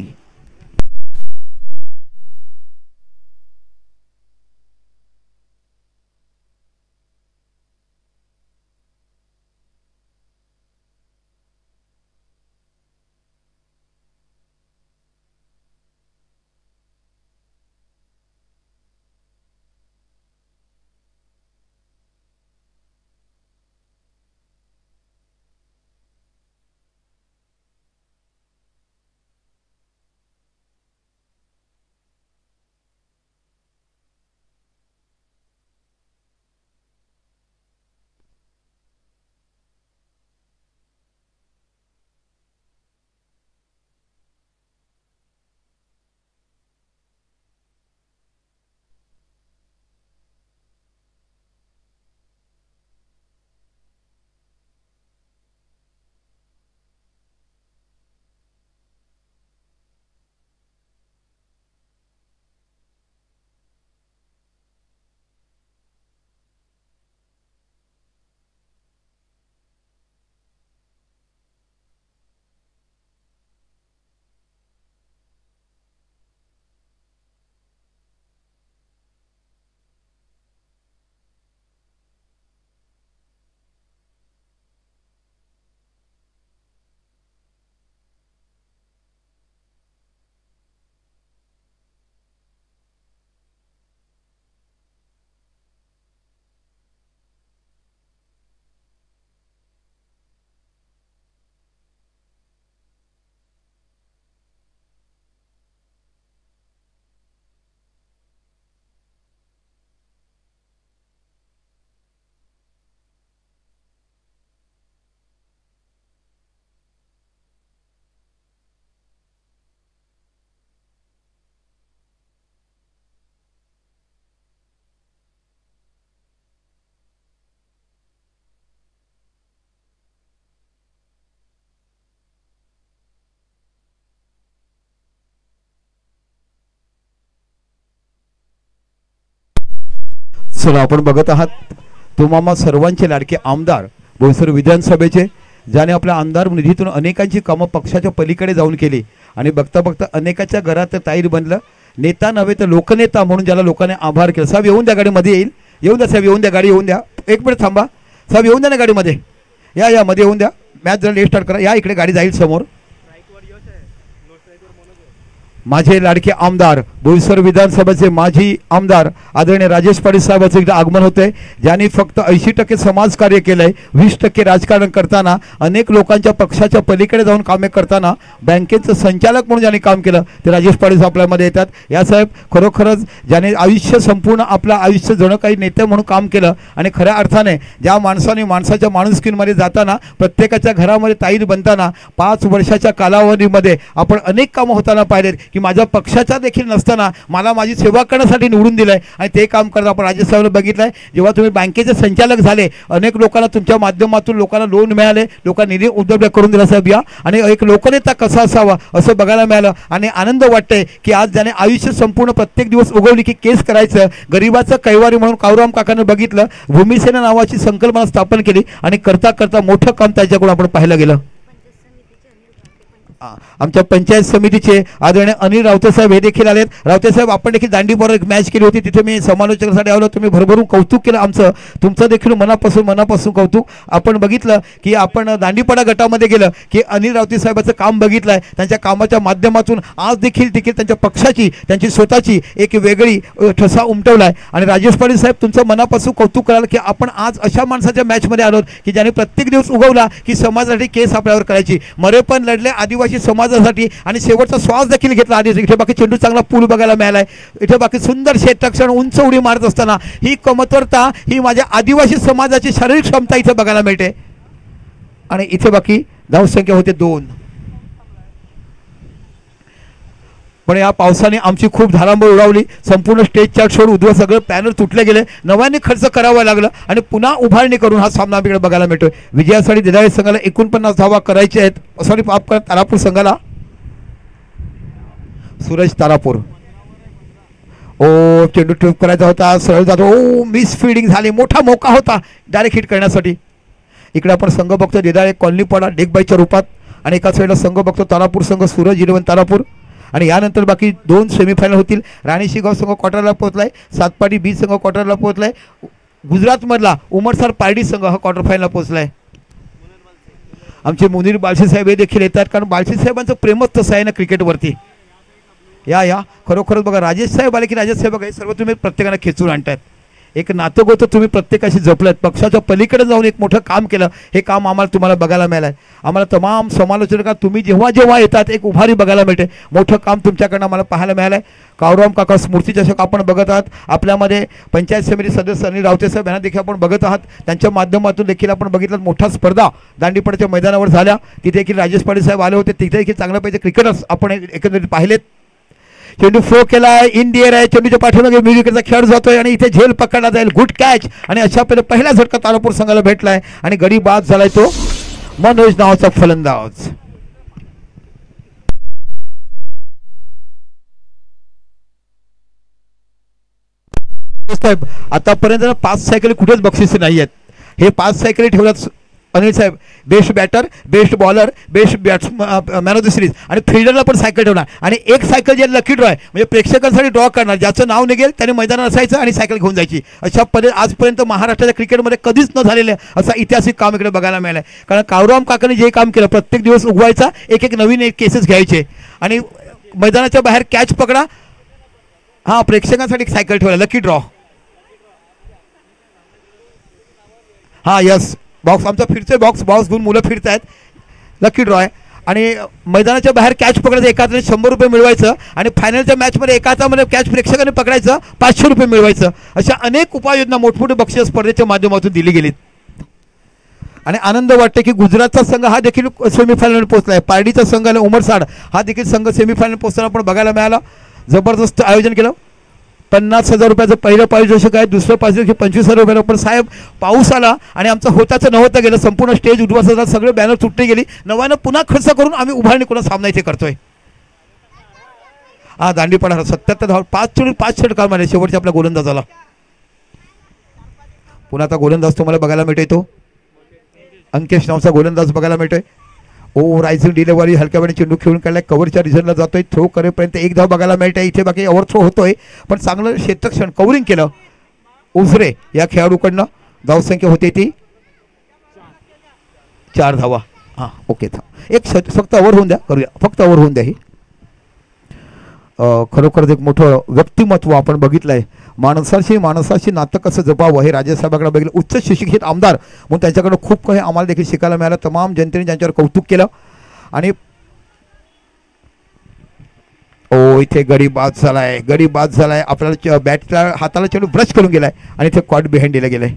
चला आपण बघत आहात तुम्हा सर्वांचे लाडके आमदार बोईसर विधानसभेचे ज्याने आपल्या आमदार निधीतून अनेकांची कामं पक्षाच्या पलीकडे जाऊन केली आणि बघता बघता अनेकाच्या घरात ताईर बनलं. नेता नव्हे तर लोकनेता म्हणून ज्याला लोकांनी आभार केला. साहेब येऊन द्या गाडीमध्ये येईल. येऊन द्या साहेब येऊन द्या गाडी येऊन द्या. एक मिनिट थांबा साहेब येऊन द्या ना गाडीमध्ये. या मध्ये येऊन द्या. मॅच जरा लेट स्टार्ट करा. या इकडे गाडी जाईल समोर. माझे लाडके आमदार बोईसर विधानसभेचे माजी आमदार आदरणीय राजेश पाटील साहेबांचे इकडे आगमन होते ज्यांनी फक्त 80% समाजकार्य केलंय. 20% राजकारण करताना अनेक लोकांच्या पक्षाच्या पलीकडे जाऊन कामे करताना बँकेचं संचालक म्हणून ज्यांनी काम केलं ते राजेश पाटील आपल्यामध्ये येतात. या साहेब खरोखरच ज्याने आयुष्य संपूर्ण आपलं आयुष्य जणू काही नेते म्हणून काम केलं आणि खऱ्या अर्थाने ज्या माणसाने माणसाच्या माणुसकीमध्ये जाताना प्रत्येकाच्या घरामध्ये ताईर बनताना 5 वर्षाच्या कालावधीमध्ये आपण अनेक कामं होताना पाहिलेत की माझ्या पक्षाचा देखील नसताना मला माझी सेवा करण्यासाठी निवडून दिलंय आणि ते काम करत आपण राजेश साहेबांना बघितलंय. जेव्हा तुम्ही बँकेचे संचालक झाले अनेक लोकांना तुमच्या माध्यमातून लोकांना लोन मिळाले. लोकांना निधी उपलब्ध करून दिला साहेब. या आणि एक लोकनेता कसा असावा असं बघायला मिळालं आणि आनंद वाटतंय की आज ज्याने आयुष्य संपूर्ण प्रत्येक दिवस उगवली की केस करायचं गरिबाचं कैवारी म्हणून कावराम काकांनी बघितलं. भूमिसेना नावाची संकल्पना स्थापन केली आणि करता करता मोठं काम त्याच्याकडून आपण पाहायला गेलं. आमच्या पंचायत समितीचे आदरणीय अनिल रावते साहेब हे देखील आलेत. रावते साहेब, आपण देखील दांडीबरोबर एक मॅच केली होती, तिथे मी समालोचकासाठी आलो, तुम्ही भरभरून कौतुक केलं आमचं. तुमचं देखील मनापासून कौतुक. आपण बघितलं की आपण दांडीपडा गटामध्ये गेलं की अनिल रावते साहेबाचं काम बघितलं आहे. त्यांच्या कामाच्या माध्यमातून आज देखील त्यांच्या पक्षाची, त्यांची स्वतःची एक वेगळी ठसा उमटवला आहे. आणि राजेश पाटील साहेब, तुमचं मनापासून कौतुक कराल की आपण आज अशा माणसाच्या मॅचमध्ये आलोत की ज्याने प्रत्येक दिवस उगवला की समाजासाठी केस आपल्यावर करायची, मरे पण लढले आदिवासी समाजासाठी आणि शेवटचा श्वास देखील घेतला. आधी इथे बाकी चेंडू चांगला पूल बघायला मिळालाय, इथे बाकी सुंदर क्षेत्ररक्षण उंच उडी मारत असताना ही कमतरता, ही माझ्या आदिवासी समाजाची शारीरिक क्षमता इथे बघायला मिळते. आणि इथे बाकी धावसंख्या होते 2. पण या पावसाने आमची खूप धारांबळ उडावली. संपूर्ण स्टेज चार्ट सोड उद्या सगळं पॅनल तुटले गेले, नव्याने खर्च करावा लागला आणि पुन्हा उभारणी करून हा सामना आमच्याकडे बघायला मिळतोय. विजयासाठी दिदाळे संघाला 49 धावा करायच्या आहेत. सॉरी, माफ करा, तारापूर संघाला. सूरज तारापूर, ओ चेंडू ट्रिप करायचा होता, सरळ जातो, ओ मिस फिल्डिंग झाली, मोठा मौका होता डायरेक्ट हिट करण्यासाठी. इकडे आपण संघ बघतो दिदाळे कॉलनीपाडा डेकबाईच्या रूपात, आणि एका साईडला संघ बघतो तारापूर संघ, सूरज 11 तारापूर. आणि यानंतर बाकी 2 सेमीफायनल होतील. राणी शिगाव संघ क्वार्टरला पोहोचलाय, सातपाडी बी संघ क्वार्टरला पोहोचलाय, गुजरातमधला उमरसार पारडी संघ हा क्वार्टर फायनलला पोहोचलाय. आमचे मुनीर बालशी साहेब हे देखील येतात, कारण बालशी साहेबांचं प्रेमच तसं आहे ना क्रिकेटवरती. या खरोखरच बघा, राजेश साहेब आले की राजेश साहेब बघा, हे सर्व तुम्ही प्रत्येकाला खेचून आणतायत. एक नातगोत तुम्ही प्रत्येकाशी जपलत, पक्षाच्या पलीकडे जाऊन एक मोठं काम केलं. हे काम आम्हाला तुम्हाला बघायला मिळालं आहे. आम्हाला तमाम समालोचक तुम्ही जेव्हा येतात एक उभारी बघायला मिळते. मोठं काम तुमच्याकडनं आम्हाला पाहायला मिळालं आहे. कावराम काका स्मृती चषक आपण बघत आहात. आपल्यामध्ये पंचायत समिती सदस्य अनिल रावते साहेब यांना देखील आपण बघत आहात. त्यांच्या माध्यमातून देखील आपण बघितलं मोठा स्पर्धा दांडीपडाच्या मैदानावर झाल्या. तिथे देखील राजेश पाटील साहेब आले होते. तिथे देखील चांगल्यापैकी क्रिकेटर्स आपण एकंदरीत पाहिलेत. चेंडू फ्लो केलाय, इन दी एअर आहे, चेंडूच्या पाठीमागे म्युझिकचा खेळ जातोय आणि इथे झेल पकडला जाईल. Good catch. आणि अशा पहिला झटका तारापूर संघाला भेटलाय आणि गडी बाद झालाय तो मनोज नावाचा फलंदाज. साहेब, आतापर्यंत 5 सायकली कुठेच बक्षिसे नाही आहेत. हे 5 सायकली ठेवल्यात अनिल साहेब. Best batter, best bowler, best man of the series आणि फिल्डरला पण सायकल ठेवणार. आणि एक सायकल जे लकी ड्रॉ आहे, म्हणजे प्रेक्षकांसाठी ड्रॉ करणार, ज्याचं नाव निघेल त्याने मैदानात असायचं आणि सायकल घेऊन जायची. अशा आजपर्यंत महाराष्ट्राच्या क्रिकेटमध्ये कधीच न झालेलं असं ऐतिहासिक काम इकडे बघायला मिळालं आहे. कारण कावराम काकाने जे काम केलं, प्रत्येक दिवस उगवायचा, एक नवीन केसेस घ्यायचे आणि मैदानाच्या बाहेर कॅच पकडा. हां, प्रेक्षकांसाठी एक सायकल ठेवला, लकी ड्रॉ. हां, यस, बॉक्स आमचा फिरतोय, बॉक्स घेऊन मुलं फिरत आहेत. लकी ड्रॉ आहे. आणि मैदानाच्या बाहेर कॅच पकडायचं, एका हाताने 100 रुपये मिळवायचं आणि फायनलच्या मॅचमध्ये एका हातामध्ये कॅच प्रेक्षकाने पकडायचं, 500 रुपये मिळवायचं. अशा अनेक उपाययोजना मोठमोठे बक्षीस स्पर्धेच्या माध्यमातून दिली गेलीत. आणि आनंद वाटते की गुजरातचा संघ हा देखील सेमीफायनल पोहोचला आहे. पारडीचा संघ आणि उमरसाड हा देखील संघ सेमीफायनल पोहोचताना आपण बघायला मिळाला. जबरदस्त आयोजन केलं. 50,000 रुपयाचं पहिलं पारितोषिक आहे, दुसरं पारितोषिक 25,000 रुपयाला. पण साहेब, पाऊस आला आणि आमचं होताचं नव्हतं गेलं, संपूर्ण स्टेज उद्ध्वस्त झाला, सगळे बॅनर तुटली गेली. नव्यानं पुन्हा खर्च करून आम्ही उभारणी करून सामना इथे करतोय. हा, दांडीपडा 77 धावा, 5 षटकार मारले शेवटच्या आपल्या गोलंदाजाला. पुन्हा आता गोलंदाज तुम्हाला बघायला मिळतोय, तो अंकेश नावचा गोलंदाज बघायला मिळतोय. ओ रायझिंग डिलेव्हरी, हलक्यापणे चेंडू खेळून काढलाय, कव्हरच्या रिझनला जातोय, थ्रो करेपर्यंत 1 धाव बघायला मिळते. इथे बाकी ओव्हर थ्रो होतोय, पण चांगलं क्षेत्ररक्षण कव्हरिंग केलं उजरे या खेळाडूकडनं. धावसंख्या होते ती 4 धावा. हां, ओके, एक फक्त ओव्हर होऊन द्या, करूया, फक्त ओव्हर होऊन द्या. ही खरोखरच एक मोठं व्यक्तिमत्व आपण बघितलं आहे. माणसाशी नातं कसं जपावं हे राजेसाहेबांकडे बघितलं. उच्च शिक्षित आमदार म्हणून त्यांच्याकडं खूप काही आम्हाला देखील शिकायला मिळालं. तमाम जनतेने त्यांच्यावर कौतुक केलं. आणि इथे गडी बाद झालाय. आपल्याला बॅटला हाताला चेंडू ब्रश करून गेलाय आणि इथे कॉट बिहाइंड दिलं गेलंय.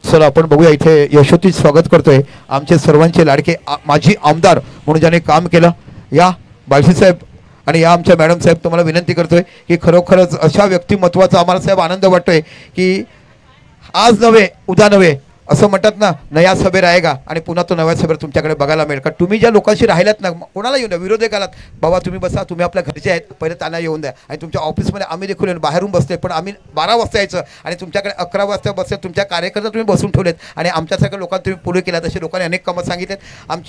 चला आपण बघूया. इथे यशोती स्वागत करतोय आमचे सर्वांचे लाडके माजी आमदार म्हणून ज्याने काम केलं, या बाळशी साहेब आणि या आमच्या मॅडम साहेब. तुम्हाला विनंती करतोय की खरोखरच अशा व्यक्तिमत्वाचा आम्हाला साहेब आनंद वाटतोय की आज नव्हे उद्या नव्हे असं म्हणतात ना, नया सभेर आएगा, आणि पुन्हा तो नव्या सभेर तुमच्याकडे बघायला मिळेल. का तुम्ही ज्या लोकांशी राहिल्यात ना, कोणाला येऊन द्या, विरोधक आलात, बाबा तुम्ही बसा, तुम्ही आपल्या घरचे आहेत, पहिले त्यांना येऊन द्या. आणि तुमच्या ऑफिसमध्ये आम्ही देखील येऊन बाहेरून बसले, पण आम्ही 12 वाजता यायचं आणि तुमच्याकडे 11 वाजता बसले. तुमच्या कार्यकर्ता तुम्ही बसून ठेवलेत आणि आमच्यासारख्या लोकांना तुम्ही पुढे केलात. असे लोकांनी अनेक कामं सांगितलेत.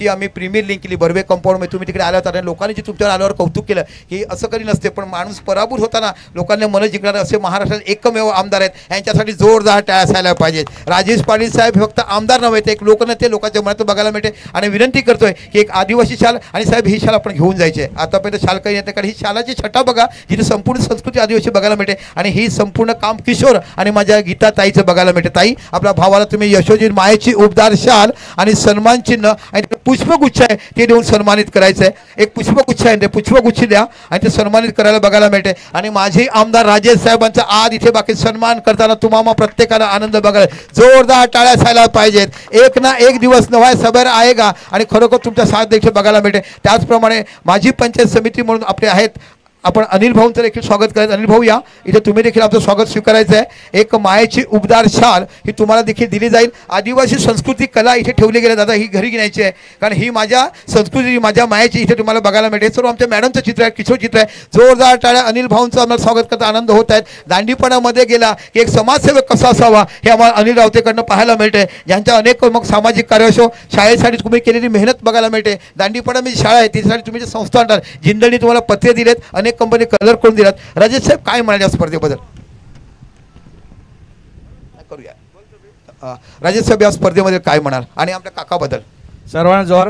आम्ही प्रीमियर लिंक केली बर्वे कंपाऊंडमध्ये, तुम्ही तिकडे आला होता आणि लोकांनी जे तुमच्यावर आल्यावर कौतुक केलं की असं कधी नसते, पण माणूस पराभूत होताना लोकांनी मन जिंकणारे असे महाराष्ट्रात एकमेव आमदार आहेत. यांच्यासाठी जोरदार टाळ्या असायला पाहिजेत. राजेश पाटील साहेब फक्त आमदार नव्हे, ते एक लोकनेते, लोकांच्या मनात बघायला मिळते. आणि विनंती करतोय की एक आदिवासी शाल, आणि साहेब ही शाल आपण घेऊन जायचे. आतापर्यंत शाल काही येते, कारण ही शालाची छटा बघा, जिथे संपूर्ण संस्कृती आदिवासी बघायला मिळते. आणि ही संपूर्ण काम किशोर आणि माझ्या गीता ताईचं बघायला मिळते. ताई, आपल्या भावाला तुम्ही यशोजी मायेची उबदार शाल आणि सन्मान चिन्ह आणि पुष्पगुच्छ आहे ते देऊन सन्मानित करायचं आहे. एक पुष्पगुच्छ आहे, ते पुष्पगुच्छ द्या आणि ते सन्मानित करायला बघायला मिळते. आणि माझे आमदार राजेश साहेबांचा आज इथे बाकी सन्मान करताना तुम्हाला प्रत्येकाला आनंद बघायला जोरदार टाळ्या असायला पाहिजेत. एक ना एक दिवस नवा सभेर आएगा आणि खरोखर तुमच्या साथ देखील बघायला मिळते. त्याचप्रमाणे माझी पंचायत समिती म्हणून आपले आहेत, आपण अनिल भाऊंचं देखील स्वागत करायचं. अनिल भाऊ या इथे, तुम्ही देखील आमचं स्वागत स्वीकारायचं आहे. एक मायेची उबदार शाल ही तुम्हाला देखील दिली जाईल. आदिवासी संस्कृती कला इथे ठेवली गेली, दादा ही घरी घ्यायची आहे, कारण ही माझ्या संस्कृती, माझ्या मायेची इथे तुम्हाला बघायला मिळते. सर्व आमच्या मॅडमचं चित्र आहे, किशोर चित्र आहे. जोरदार टाळ्या अनिल भाऊंचं आम्हाला स्वागत करता आनंद होत आहेत. दांडीपणामध्ये गेला की एक समाजसेवक कसा असावा हे आम्हाला अनिल रावतेकडनं पाहायला मिळते, ज्यांच्या अनेक मग सामाजिक कार्य असो, शाळेसाठी तुम्ही केलेली मेहनत बघायला मिळते. दांडीपणा म्हणजे शाळा आहे, त्यासाठी तुम्ही जे संस्था आणतात, जिंदळी तुम्हाला पत्रे दिलेत, अनेक कंपनी कलर करून दिलात. राजेश साहेब काय म्हणाले या स्पर्धेबद्दल? करूया राजेश साहेब, या स्पर्धेमध्ये काय म्हणाल आणि आपल्या काकाबद्दल? सर्वांना जोर.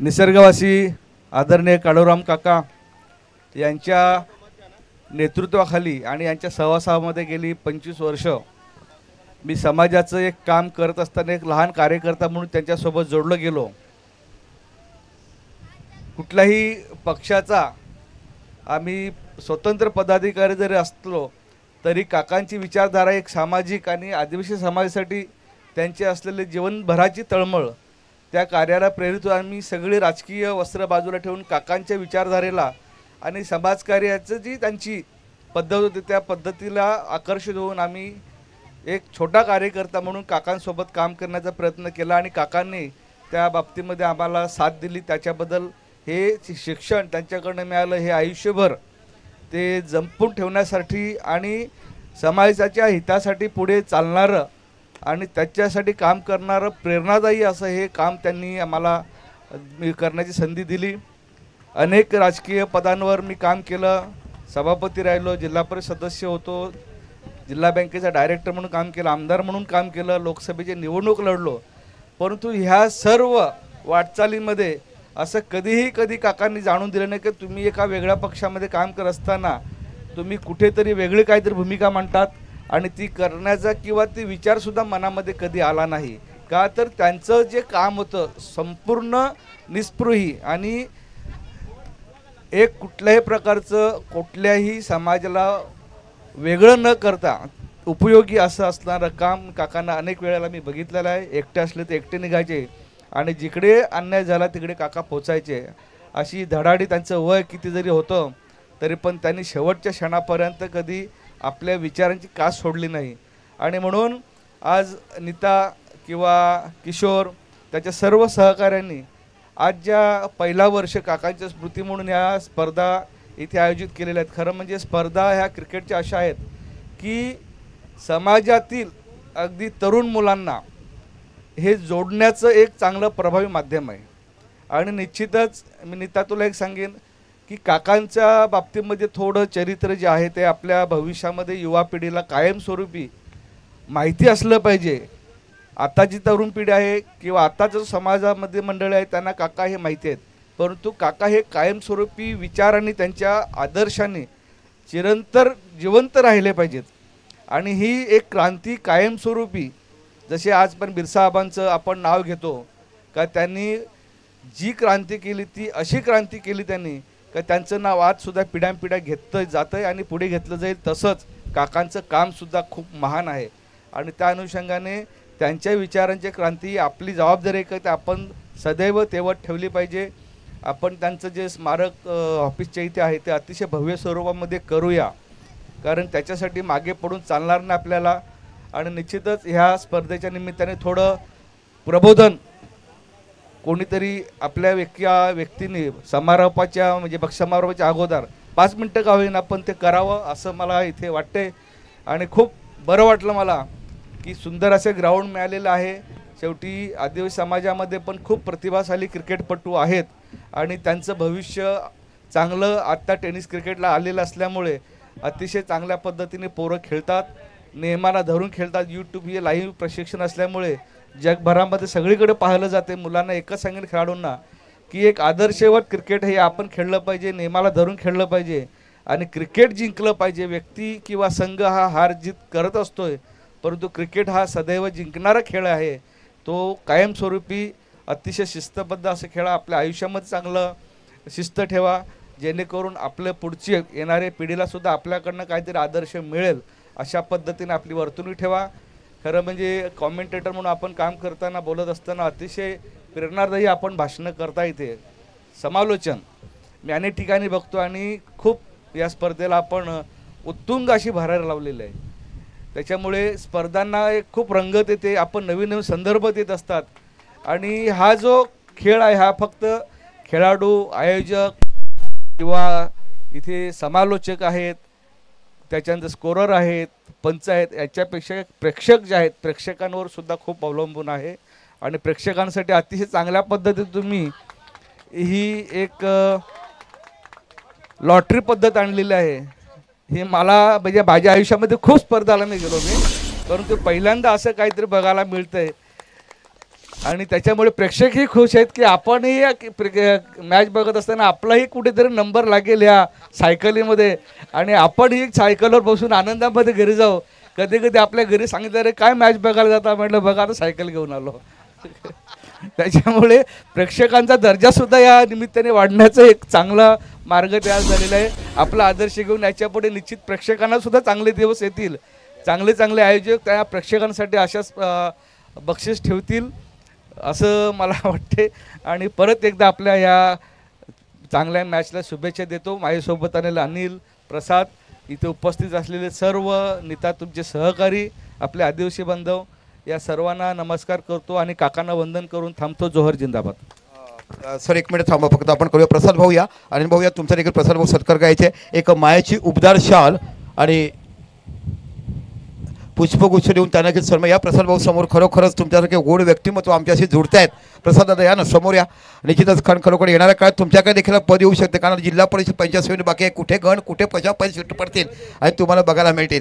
निसर्गवासी आदरणीय काळूराम काका यांच्या नेतृत्वाखाली आणि यांच्या सहवासामध्ये गेली 25 वर्ष मी समाजाचं एक काम करत असताना एक लहान कार्यकर्ता म्हणून त्यांच्यासोबत जोडलो गेलो. कुठल्याही पक्षाचा आम्ही स्वतंत्र पदाधिकारी जरी असलो तरी काकांची विचारधारा एक सामाजिक आणि आदिवासी समाजासाठी त्यांचे असलेले जीवनभराची तळमळ, त्या कार्याला प्रेरित होऊन आम्ही सगळे राजकीय वस्त्र बाजूला ठेवून काकांच्या विचारधारेला आणि समाजकार्याचं जी त्यांची पद्धत होती त्या पद्धतीला आकर्षित होऊन आम्ही एक छोटा कार्यकर्ता म्हणून काकांसोबत काम करण्याचा प्रयत्न केला. आणि काकांनी त्या बाबतीमध्ये आम्हाला साथ दिली. त्याच्याबद्दल हे शिक्षण त्यांच्याकडनं मिळालं हे आयुष्यभर ते जपून ठेवण्यासाठी आणि समाजाच्या हितासाठी पुढे चालणारं आणि त्याच्यासाठी काम करणारं प्रेरणादायी असं हे काम त्यांनी आम्हाला करण्याची संधी दिली. अनेक राजकीय पदांवर मी काम केलं, सभापती राहिलो, जिल्हा परिषद सदस्य होतो, जिल्हा बँकेचा डायरेक्टर म्हणून काम केलं, आमदार म्हणून काम केलं, लोकसभेची निवडणूक लढलो. परंतु ह्या सर्व वाटचालीमध्ये असं कधी काकांनी जाणून दिलं नाही की तुम्ही एका वेगळ्या पक्षामध्ये काम करत असताना तुम्ही कुठेतरी वेगळी काहीतरी भूमिका मांडतात आणि ती करण्याचा किंवा ती विचारसुद्धा मनामध्ये कधी आला नाही. का तर त्यांचं जे काम होतं संपूर्ण निस्पृही आणि एक कुठल्याही प्रकारचं कुठल्याही समाजाला वेगळं न करता उपयोगी असं असणारं काम काकांना अनेक वेळेला मी बघितलेलं आहे. एकटे असले तर एकटे निघायचे आणि जिकडे अन्याय झाला तिकडे काका पोचायचे. अशी धडाडी, त्यांचं वय किती जरी होतं तरी पण त्यांनी शेवटच्या क्षणापर्यंत कधी आपल्या विचारांची कास सोडली नाही. आणि म्हणून आज नीता किंवा किशोर त्याच्या सर्व सहकाऱ्यांनी आज ज्या पहिला वर्ष काकांच्या स्मृती म्हणून ह्या स्पर्धा इथे आयोजित केलेल्या आहेत. खरं म्हणजे स्पर्धा ह्या क्रिकेटच्या अशा आहेत की समाजातील अगदी तरुण मुलांना हे जोडण्याचं एक चांगलं प्रभावी माध्यम आहे. आणि निश्चितच मी नीता तुला एक सांगेन की काकांच्या बाबतीमध्ये थोडं चरित्र जे आहे ते आपल्या भविष्यामध्ये युवा पिढीला कायमस्वरूपी माहिती असलं पाहिजे. आताची तरुण पिढी आहे किंवा आताचं समाजामध्ये मंडळी आहे त्यांना काका हे माहिती आहेत, परंतु काका हे कायमस्वरूपी विचारांनी त्यांच्या आदर्शांनी चिरंतर जिवंत राहिले पाहिजेत. आणि ही एक क्रांती कायमस्वरूपी, जसे आज पण बिरसाआबांचं आपण नाव घेतो का त्यांनी जी क्रांती केली ती अशी क्रांती केली त्यांनी का त्यांचं नाव आजसुद्धा पिढ्यानपिढ्या घेतलं जातं आहे आणि पुढे घेतलं जाईल. तसंच काकांचं कामसुद्धा खूप महान आहे आणि त्या अनुषंगाने त्यांच्या विचारांची क्रांती आपली जबाबदारी आहे का ते आपण सदैव तेवत ठेवली पाहिजे. आपण त्यांचं जे स्मारक ऑफिसच्या इथे आहे ते अतिशय भव्य स्वरूपामध्ये करूया, कारण त्याच्यासाठी मागे पडून चालणार नाही आपल्याला. आणि निश्चितच ह्या स्पर्धेच्या निमित्ताने थोडं प्रबोधन कोणीतरी आपल्या व्यक्तीने समारोपाच्या म्हणजे बक्षीस समारोपाच्या अगोदर 5 मिनटं का होईना पण ते करावं असं मला इथे वाटते. आणि खूप बरं वाटलं मला की सुंदर असे ग्राउंड मिळालेलं आहे. शेवटी आदिवासी समाजामध्ये पण खूप प्रतिभाशाली क्रिकेटपटू आहेत आणि त्यांचं भविष्य चांगलं आत्ता टेनिस क्रिकेटला आलेलं असल्यामुळे अतिशय चांगल्या पद्धतीने पोरं खेळतात, नियमाला धरून खेळतात. यूट्यूब हे लाईव्ह प्रशिक्षण असल्यामुळे जगभरामध्ये सगळीकडे पाहिलं जाते. मुलांना एकच सांगेन खेळाडूंना की एक आदर्शवत क्रिकेट हे आपण खेळलं पाहिजे, नियमाला धरून खेळलं पाहिजे आणि क्रिकेट जिंकलं पाहिजे. व्यक्ती किंवा संघ हा हार जीत करत असतोय, परंतु क्रिकेट हा सदैव जिंकणारा खेळ आहे. तो कायमस्वरूपी अतिशय शिस्तबद्ध असं खेळा. आपल्या आयुष्यामध्ये चांगलं शिस्त ठेवा, जेणेकरून आपल्या पुढची येणाऱ्या पिढीलासुद्धा आपल्याकडनं काहीतरी आदर्श मिळेल अशा पद्धतीने आपली वर्तणूक ठेवा. खरं म्हणजे कॉमेंटेटर म्हणून आपण काम करताना बोलत असताना अतिशय प्रेरणादायी आपण भाषणं करता येते. समालोचन मी अनेक ठिकाणी बघतो आणि खूप या स्पर्धेला आपण उत्तुंग अशी भरारी लावलेली आहे. त्याच्यामुळे स्पर्धांना एक खूप रंगत येते, आपण नवीन नवीन संदर्भ देत असतात. आणि हा जो खेळ आहे हा फक्त खेळाडू, आयोजक किंवा इथे समालोचक आहेत, त्याच्यानंतर स्कोरर आहेत, पंच आहेत, याच्यापेक्षा प्रेक्षक जे आहेत प्रेक्षकांवर सुद्धा खूप अवलंबून आहे. आणि प्रेक्षकांसाठी अतिशय चांगल्या पद्धतीने तुम्ही ही एक लॉटरी पद्धत आणलेली आहे. हे मला म्हणजे माझ्या आयुष्यामध्ये खूप स्पर्धाला मी गेलो परंतु पहिल्यांदा असं काहीतरी बघायला मिळतंय आणि त्याच्यामुळे प्रेक्षकही खुश आहेत की आपणही मॅच बघत असताना आपलाही कुठेतरी नंबर लागेल या सायकलीमध्ये आणि आपणही सायकलवर बसून आनंदामध्ये घरी जाऊ. कधी कधी आपल्या घरी सांगितलं रे काय मॅच बघायला जाता, म्हटलं बघा आता सायकल घेऊन आलो. त्याच्यामुळे प्रेक्षकांचा दर्जासुद्धा या निमित्ताने वाढण्याचा एक चांगला मार्ग तयार झालेला आहे. आपला आदर्श घेऊन याच्यापुढे निश्चित प्रेक्षकांना सुद्धा चांगले दिवस येतील. चांगले चांगले आयोजक त्या प्रेक्षकांसाठी अशाच बक्षीस ठेवतील असं मला वाटते. आणि परत एकदा आपल्या या चांगल्या मॅचला शुभेच्छा देतो. माझ्यासोबत आलेले अनिल, प्रसाद, इथे उपस्थित असलेले सर्व नेता, तुमचे सहकारी, आपले आदिवासी बांधव, या सर्वांना नमस्कार करतो आणि काकांना वंदन करून थांबतो. जोहर जिंदाबाद. सर 1 मिनिट थांबा फक्त, आपण करूया. प्रसाद भाऊ या आणि भाऊ या, तुमचा देखील प्रसाद भाऊ सत्कार करायचे. एक मायाची उबदार शाल आणि पुष्पगुच्छ देऊन त्यांना की सर या प्रसाद भाऊ समोर खरोखरच तुमच्यासारखे गोड व्यक्तिमत्व आमच्याशी जुळतायत. प्रसाद दादा या ना समोर या. निश्चितच खरोखर येणाऱ्या काळात तुमच्याकडे देखील पद येऊ शकते, कारण जिल्हा परिषद पंचायत समिती बाकी आहे. कुठे गण कुठे पैसे सुट पडतील आणि तुम्हाला बघायला मिळतील.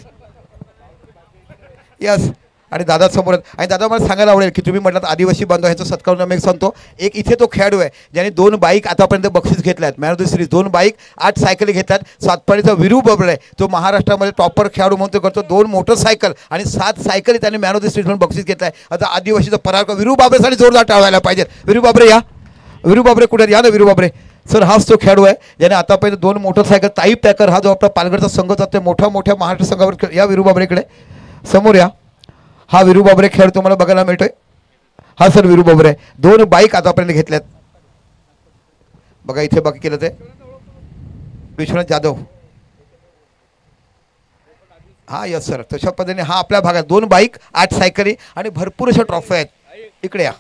यस. आणि दादा समोर आणि दादा मला सांगायला आवडेल की तुम्ही म्हटलं आदिवासी बांधव ह्याचा सत्कार मी सांगतो. एक इथे तो खेळाडू आहे ज्याने 2 बाईक आतापर्यंत बक्षीस घेतले आहेत, man of the series 2 bike, 8 सायकली घेतात. सातपाडीचा विरू बबळे आहे, तो महाराष्ट्रामध्ये टॉपर खेळाडू म्हणून तो करतो. 2 मोटरसायकल आणि 7 सायकली त्याने मॅन ऑफ द सिरीज म्हणून बक्षीस घेतला आहे. आता आदिवासीचा परार विरू बाबरेसाठी जोरदार टाळवायला पाहिजे. विरू बाबरे या. विरू बाबरे कुठे या ना. विरू बाबरे सर हाच तो खेळाडू आहे ज्याने आतापर्यंत 2 मोटरसायकल, ताई पॅकर हा जो आपला पालघरचा संघ जातो मोठ्या महाराष्ट्र संघावर या. विरू बाबरेकडे समोर या. हा विरू बाबरे खेळ तुम्हाला बघायला मिळतोय. हा सर विरू बाबरे 2 बाईक आतापर्यंत घेतल्यात बघा. इथे बाकी केलं ते विश्वनाथ जाधव. हा यस सर. तशा पद्धतीने हा आपल्या भागात 2 बाईक, 8 सायकली आणि भरपूर अशा ट्रॉफी आहेत. इकडे या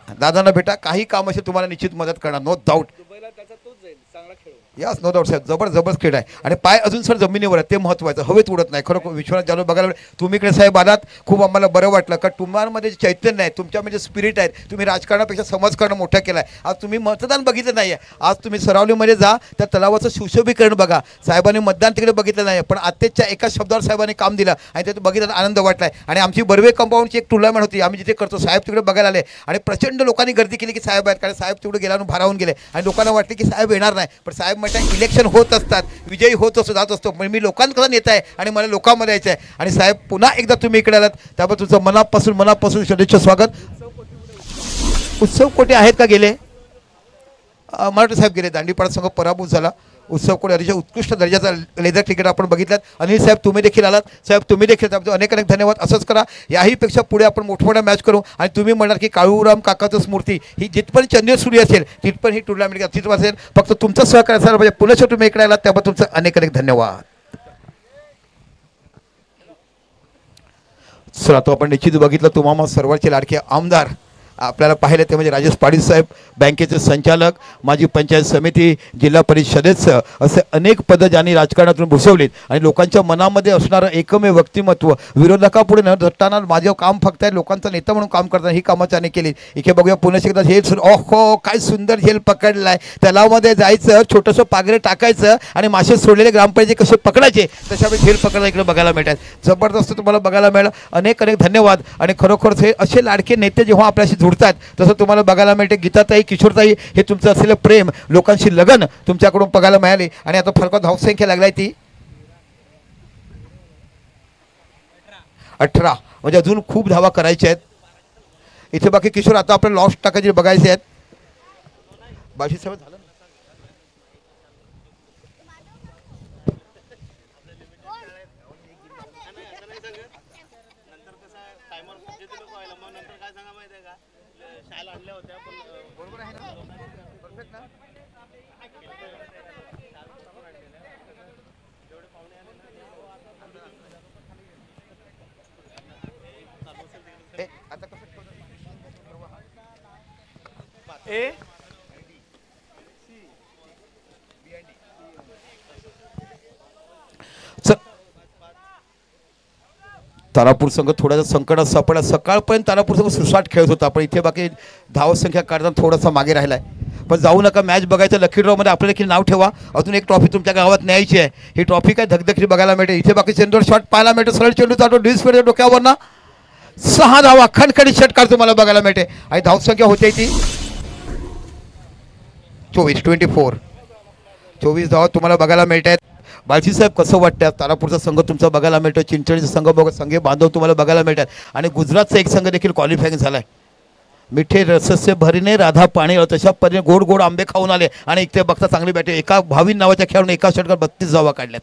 दादांना भेटा. काही काम असेल तुम्हाला निश्चित मदत करणार, नो डाऊट. यास नो डाऊट साहेब, जबरदस्त खेळ आहे आणि पाय अजून सर जमिनीवर आहे, ते महत्त्वाचं, हवेत उडत नाही. खरोखर विश्वनाथ जाधव बघायला तुम्ही इकडे साहेब आलात, खूप आम्हाला बरं वाटलं. कारण तुम्हाला चैतन्य आहे, तुमच्यामध्ये स्पिरिट आहे. तुम्ही राजकारणापेक्षा समाजकारण मोठं केलं आहे. आज तुम्ही मतदान बघितलं नाही आहे. आज तुम्ही सरावलीमध्ये जा, त्या तलावाचं सुशोभीकरण बघा. साहेबांनी मतदान तिकडे बघितलं नाही, पण आत्तेच्या एका शब्दावर साहेबांनी काम दिलं आणि त्यात बघितलं आनंद वाटला आहे. आणि आमची बर्वे कंपाऊंडची एक टुर्नामेंट होती, आम्ही जिथे करतो. साहेब तिकडे बघायला आले आणि प्रचंड लोकांनी गर्दी केली की साहेब आहेत, कारण साहेब तिकडे गेल्यानं भारावून गेले आणि लोकांना वाटले की साहेब येणार नाही. पण साहेब म्हणतात इलेक्शन होत असतात, विजयी होत असतो, जात असतो, पण मी लोकांकडे नेता आहे आणि मला लोकांमध्ये यायचं आहे. आणि साहेब पुन्हा एकदा तुम्ही इकडे आलात त्याबद्दल तुमचं मनापासून शुभेच्छा, स्वागत. उत्सव कोटे आहेत का गेले? मराठे साहेब गेले. दांडीपाडा संघ पराभूत झाला. उत्सव कोटे अतिशय उत्कृष्ट दर्जाचा लेदर क्रिकेट आपण बघितलात. अनिल साहेब तुम्ही देखील आलात. साहेब तुम्ही देखील, त्याबद्दल अनेक धन्यवाद. असंच करा, याहीपेक्षा पुढे आपण मोठमोठ्या मॅच करू. आणि तुम्ही म्हणणार की काळूराम काकाचं स्मृती ही जिथपर्यंत चंद्रसूर्य असेल तिथपर्यंत ही टुर्नामेंट अस्तित्व असेल. फक्त तुमचं सहकार्य असायला पाहिजे. पुन्हा तुम्ही इकडे आलात त्याबद्दल तुमचं अनेक धन्यवाद. सर आता आपण निश्चित बघितलं तुम्हाला सर्वांचे लाडके आमदार आपल्याला पाहिले ते म्हणजे राजेश पाटील साहेब, बँकेचे संचालक, माजी पंचायत समिती, जिल्हा परिषद सदस्य, असे अनेक पदं ज्यांनी राजकारणातून भूषवलीत आणि लोकांच्या मनामध्ये असणारं एकमेव व्यक्तिमत्व, विरोधकापुढे न झटताना माझं काम फक्त आहे लोकांचा नेता म्हणून काम करताना ही कामं त्याने केली. इथे बघूया पुन्हा एकदा झेल, ओहो काय सुंदर झेल पकडलाय. तलावामध्ये जायचं, छोटंसं पागरे टाकायचं आणि मासे सोडलेले ग्रामपंचायत कसे पकडायचे तशावेळी झेल पकडायला इकडे बघायला मिळतात. जबरदस्त तुम्हाला बघायला मिळालं. अनेक अनेक धन्यवाद. आणि खरोखरच हे असे लाडके नेते जेव्हा आपल्याशी जुडतात तसं तुम्हाला बघायला मिळते. गीताताई, किशोरताई, हे तुमचं असलेलं प्रेम, लोकांशी लगन तुमच्याकडून बघायला मिळाले. आणि आता फरक धावसंख्या लागलाय ती 18, म्हणजे अजून खूप धावा करायच्या आहेत. इथे बाकी किशोर आता आपल्याला लॉस्ट टाकायचे बघायचे आहेत. 22 झालं. तारापूर संघ थोडासा संकटात सापडला. सकाळपर्यंत तारापूर संघ सुसाट खेळत होता, पण इथे बाकी धाव संख्या काढताना थोडासा मागे राहिलाय. पण जाऊ नका, मॅच बघायचं. लकी ड्रॉमध्ये आपलं देखील नाव ठेवा. अजून एक ट्रॉफी तुमच्या गावात न्यायची आहे. ही ट्रॉफी काय धगधगीत बघायला मिळते. इथे बाकी चेंडूवर शॉट पाहायला मिळतो. सरळ चेंडू जातो डिस्प्लेच्या डोक्यावर ना 6 धावा खणखणीत षटकार तुम्हाला बघायला मिळते. आणि धावसंख्या होते ती 24 धावा तुम्हाला बघायला मिळत आहेत. बाळशी साहेब, कसं वाटतं? तारापूरचा संघ तुमचा बघायला मिळतो, चिंचणीचा संघ बघा, संघे बांधव तुम्हाला बघायला मिळतात. आणि गुजरातचा एक संघ देखील क्वालिफाईंग झाला आहे. मिठे रसस्य भरीने राधा पाणी, तशा परीने गोड गोड आंबे खाऊन आले. आणि इथे बघता चांगली बॅटिंग, एका भाविन नावाच्या खेळाडूने एका षटकार 32 धावा काढल्यात.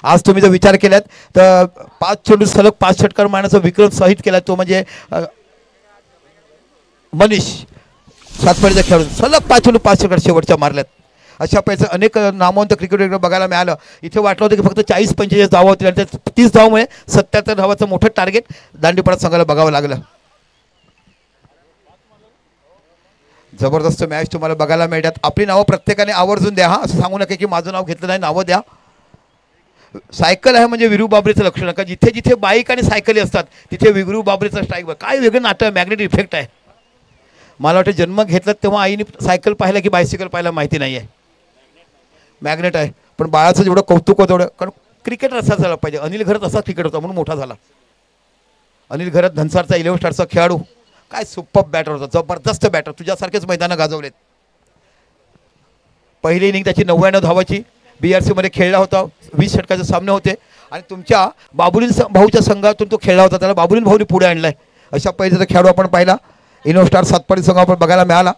आज तुम्ही जर विचार केलात तर 5 चेंडू सलग 5 षटकार मारण्याचा विक्रम साहित केला. तो म्हणजे मनीष सातपाडीचा खेळाडू, सलग 5 चेंडू 5 षटकार शेवटच्या मारल्यात. अशा पैसे अनेक नामवंत क्रिकेट बघायला मिळालं. इथे वाटलं होतं की फक्त 40-45 धावा होतील आणि त्या 30 धावामुळे 77 धावाचं मोठं टार्गेट दांडीपाडा संघाला बघावं लागलं. जबरदस्त मॅच तुम्हाला बघायला मिळतात. आपली नावं प्रत्येकाने आवर्जून द्या. असं सांगू नका की माझं नाव घेतलं नाही, नावं द्या. सायकल आहे म्हणजे विरू बाबरीचं लक्षण नका. जिथे जिथे बाईक आणि सायकली असतात तिथे विरू बाबरीचं स्ट्राईक. काय वेगळं नातं आहे, मॅग्नेट इफेक्ट आहे. मला वाटतं जन्म घेतला तेव्हा आईने सायकल पाहिलं की बायसिकल पाहिलं माहिती नाही आहे. मॅग्नेट आहे. पण बाळाचं जेवढं कौतुक होतं तेवढं, कारण क्रिकेटर असा झाला पाहिजे. अनिल घरात असा क्रिकेट होता म्हणून मोठा झाला. अनिल घरात धनसारचा 11 स्टारचा खेळाडू, काय सुपर बॅटर होता, जबरदस्त बॅटर. तुझ्यासारखेच मैदानं गाजवलेत. पहिली इनिंग त्याची 99 धावाची BRC मध्ये खेळला होता. 20 षटकाचे सामने होते. आणि तुमच्या बाबुलीन भाऊच्या संघातून तो खेळला होता. त्याला बाबुलीन भाऊनी पुढे आणलाय. अशा पहिल्याचा खेळाडू आपण पाहिला. इनो स्टार सातपाडी संघ आपण बघायला मिळाला.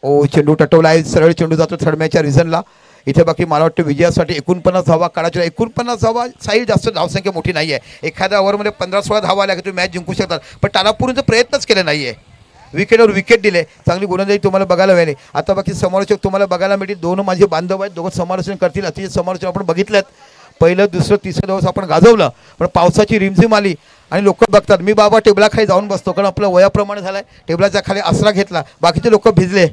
ओ चेंडू टटवला आहे. सरळ चेंडू जातो थर्ड मॅचच्या रिझनला. इथे बाकी मला वाटतं विजयासाठी 49 धावा काढायच्या. 49 धावा साईल जास्त धावसंख्या मोठी नाही आहे. एखाद्या ओव्हरमध्ये 15-16 धावा आल्या की तुम्ही मॅच जिंकू शकतात. पण तारापूरचं प्रयत्नच केले नाही आहे. विकेटवर विकेट दिले. चांगली गोलंदाजी तुम्हाला बघायला मिळाली. आता बाकी समालोचक तुम्हाला बघायला मिळतील. 2 माझे बांधव आहेत, दोघं समालोचन करतील. अतिशय समालोचन आपण बघितलं. पहिलं दुसरं तिसरं दिवस आपण गाजवलं, पण पावसाची रिमझिम आली आणि लोक बघतात. मी बाबा टेबलाखाली जाऊन बसतो, कारण आपलं वयाप्रमाणे झालंय. टेबलाच्या खाली आसरा घेतला. बाकीचे लोक भिजले.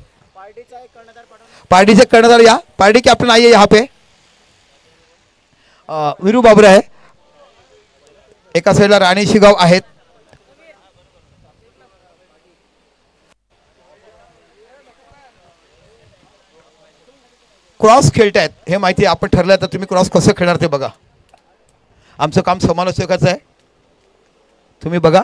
पार्टीचे कर्णधार या पार्टी की आपण आइए यहाँ पे. विरू बाबरे आहे. एका साईडला राणी शिगाव आहेत. क्रॉस खेळतायत हे माहिती आपण ठरलं. तर तुम्ही क्रॉस कसं खेळणार ते बघा. आमचं काम समालोचकाचं आहे. तुम्ही बघा.